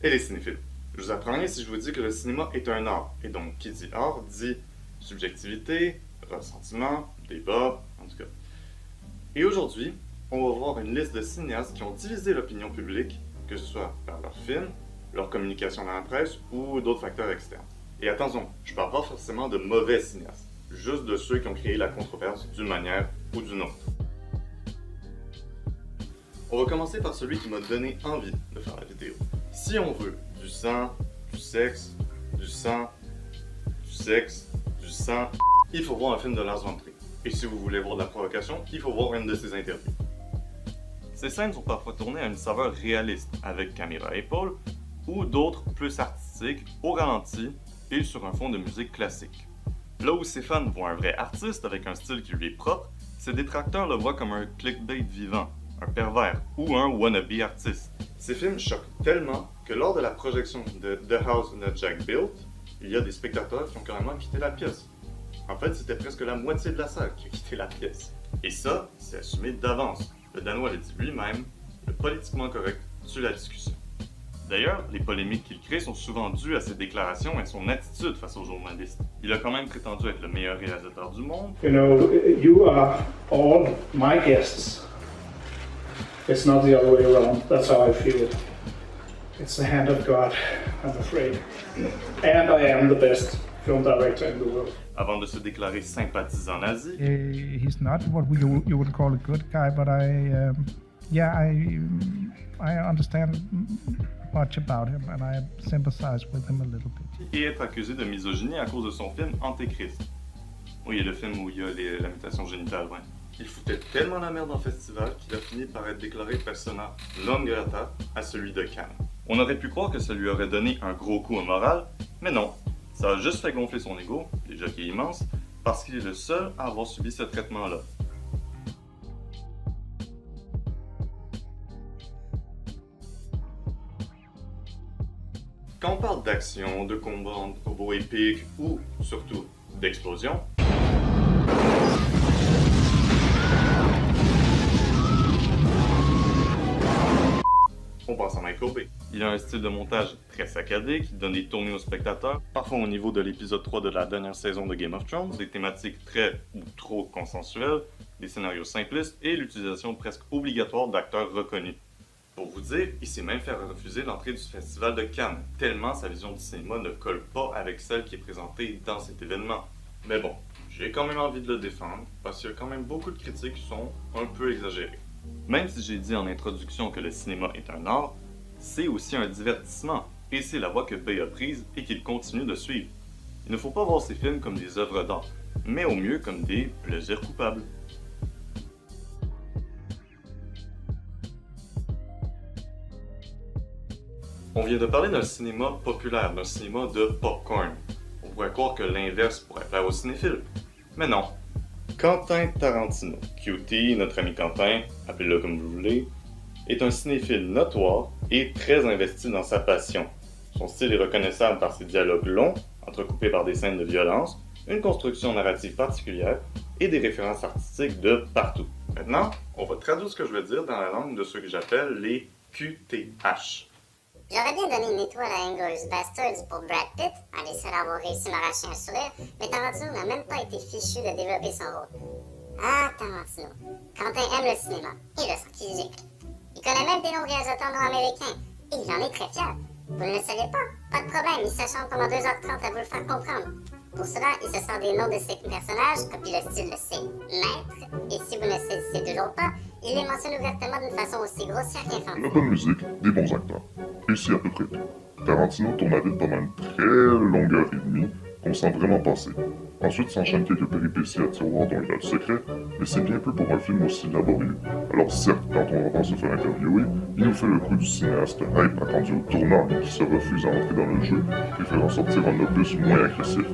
et les cinéphiles. Je vous apprends rien si je vous dis que le cinéma est un art. Et donc, qui dit art dit subjectivité, ressentiment, débat, en tout cas. Et aujourd'hui, on va voir une liste de cinéastes qui ont divisé l'opinion publique, que ce soit par leurs films, leur communication dans la presse ou d'autres facteurs externes. Et attention, je parle pas forcément de mauvais cinéastes, juste de ceux qui ont créé la controverse d'une manière ou d'une autre. On va commencer par celui qui m'a donné envie de faire la vidéo. Si on veut du sang, du sexe, du sang, du sexe, du sang, il faut voir un film de Lars von Trier. Et si vous voulez voir de la provocation, il faut voir une de ses interviews. Ces scènes sont parfois tournées à une saveur réaliste, avec caméra à épaule, ou d'autres plus artistiques, au ralenti et sur un fond de musique classique. Là où ses fans voient un vrai artiste avec un style qui lui est propre, ses détracteurs le voient comme un clickbait vivant, un pervers ou un wannabe artiste. Ces films choquent tellement que lors de la projection de The House That Jack Built, il y a des spectateurs qui ont carrément quitté la pièce. En fait, c'était presque la moitié de la salle qui a quitté la pièce. Et ça, c'est assumé d'avance. Le Danois l'a dit lui-même, le politiquement correct tue la discussion. D'ailleurs, les polémiques qu'il crée sont souvent dues à ses déclarations et son attitude face aux journalistes. Il a quand même prétendu être le meilleur réalisateur du monde. You know, you are all my guests. It's not the other way around. That's how I feel it. It's the hand of God, I'm afraid. And I am the best film director in the world. Avant de se déclarer sympathisant nazi, He's not what you would call a good guy, but I understand much about him and I sympathize with him a little bit. et être accusé de misogynie à cause de son film Antéchrist. Oui, le film où il y a la mutation génitale, ouais. Il foutait tellement la merde en festival qu'il a fini par être déclaré persona non grata à celui de Cannes. On aurait pu croire que ça lui aurait donné un gros coup au moral, mais non. Ça a juste fait gonfler son ego, déjà qui est immense, parce qu'il est le seul à avoir subi ce traitement-là. Quand on parle d'action, de combats, de robots épiques ou, surtout, d'explosions, on pense à Michael Bay. Il a un style de montage très saccadé qui donne des tournées aux spectateurs, parfois au niveau de l'épisode 3 de la dernière saison de Game of Thrones, des thématiques très ou trop consensuelles, des scénarios simplistes et l'utilisation presque obligatoire d'acteurs reconnus. Pour vous dire, il s'est même fait refuser l'entrée du festival de Cannes, tellement sa vision du cinéma ne colle pas avec celle qui est présentée dans cet événement. Mais bon, j'ai quand même envie de le défendre, parce qu'il y a quand même beaucoup de critiques qui sont un peu exagérées. Même si j'ai dit en introduction que le cinéma est un art, c'est aussi un divertissement, et c'est la voie que Bay a prise et qu'il continue de suivre. Il ne faut pas voir ces films comme des œuvres d'art, mais au mieux comme des plaisirs coupables. On vient de parler d'un cinéma populaire, d'un cinéma de popcorn. On pourrait croire que l'inverse pourrait plaire aux cinéphiles. Mais non. Quentin Tarantino, QT, notre ami Quentin, appelez-le comme vous voulez, est un cinéphile notoire et très investi dans sa passion. Son style est reconnaissable par ses dialogues longs, entrecoupés par des scènes de violence, une construction narrative particulière et des références artistiques de partout. Maintenant, on va traduire ce que je veux dire dans la langue de ceux que j'appelle les QTH. J'aurais bien donné une étoile à Inglourious Basterds pour Brad Pitt, un des seuls à avoir réussi à m'arracher un sourire, mais Tarantino n'a même pas été fichu de développer son rôle. Ah, Tarantino. Quentin aime le cinéma, et le sang qui gicle. Il connaît même des noms de réalisateurs nord-américains, et il en est très fier. Vous ne le savez pas? Pas de problème, il s'acharne pendant 2h30 à vous le faire comprendre. Pour cela, il se sort des noms de ses personnages, copie le style de ses maîtres, et si vous ne saisissez toujours pas, il les mentionne ouvertement d'une façon aussi grossière qu'infantile. De la bonne musique, des bons acteurs. Et c'est à peu près tout. Tarantino tourne à vide pendant une très longue heure et demie, qu'on sent vraiment passer. Ensuite s'enchaînent quelques péripéties à tiroir dont il a le secret, mais c'est bien peu pour un film aussi laborieux. Alors certes, quand on entend se faire interviewer, il nous fait le coup du cinéaste hype attendu au tournant mais qui se refuse à entrer dans le jeu, préférant sortir un opus moins agressif.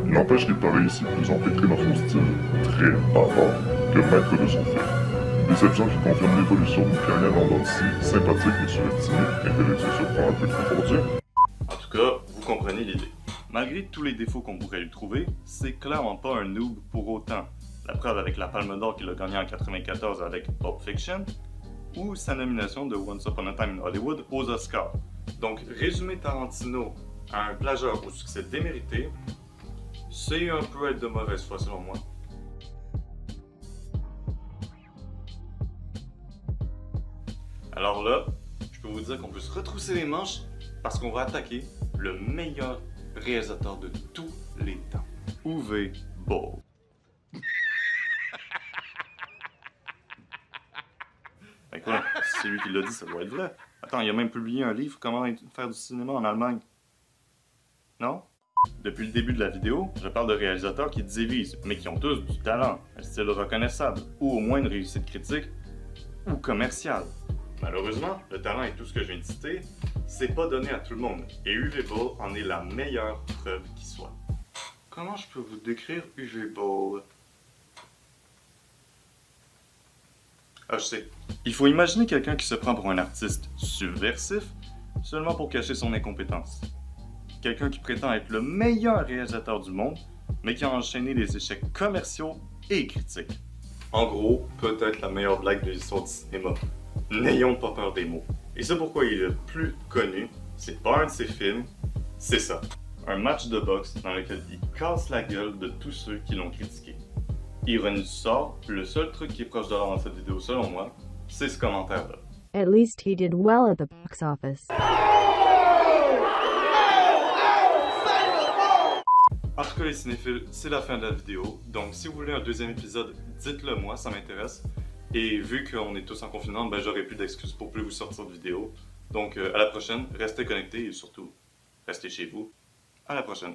Il n'empêche qu'il paraît ici plus empêtré dans son style très bavard que maître de son film. Déception qui confirme l'évolution d'une carrière en dents de scie, sympathique mais surestimée, intellectuel surprend un peu trop pour dire. En tout cas, vous comprenez l'idée. Malgré tous les défauts qu'on pourrait lui trouver, c'est clairement pas un noob pour autant. La preuve avec la Palme d'Or qu'il a gagnée en 1994 avec Pulp Fiction, ou sa nomination de Once Upon a Time in Hollywood aux Oscars. Donc, résumer Tarantino à un plagiat au succès démérité, c'est un peu être de mauvaise foi selon moi. Alors là, je peux vous dire qu'on peut se retrousser les manches parce qu'on va attaquer le meilleur réalisateur de tous les temps, Uwe Boll. Ben quoi, si c'est lui qui l'a dit, ça doit être vrai. Attends, il a même publié un livre, Comment faire du cinéma en Allemagne. Non? Depuis le début de la vidéo, je parle de réalisateurs qui divisent, mais qui ont tous du talent, un style reconnaissable, ou au moins une réussite critique ou commerciale. Malheureusement, le talent et tout ce que je viens de citer, c'est pas donné à tout le monde, et Uwe Boll en est la meilleure preuve qui soit. Comment je peux vous décrire Uwe Boll? Ah, je sais. Il faut imaginer quelqu'un qui se prend pour un artiste subversif seulement pour cacher son incompétence. Quelqu'un qui prétend être le meilleur réalisateur du monde, mais qui a enchaîné les échecs commerciaux et critiques. En gros, peut-être la meilleure blague de l'histoire du cinéma. N'ayons pas peur des mots. Et c'est pourquoi il est le plus connu, c'est pas un de ses films, c'est ça. Un match de boxe dans lequel il casse la gueule de tous ceux qui l'ont critiqué. Ironie du sort, le seul truc qui est proche de l'art dans cette vidéo selon moi, c'est ce commentaire-là. At least he did well at the box office. En tout cas les cinéphiles, c'est la fin de la vidéo, donc si vous voulez un deuxième épisode, dites-le moi, ça m'intéresse. Et vu qu'on est tous en confinement, ben j'aurai plus d'excuses pour plus vous sortir de vidéos. Donc à la prochaine, restez connectés et surtout, restez chez vous. À la prochaine.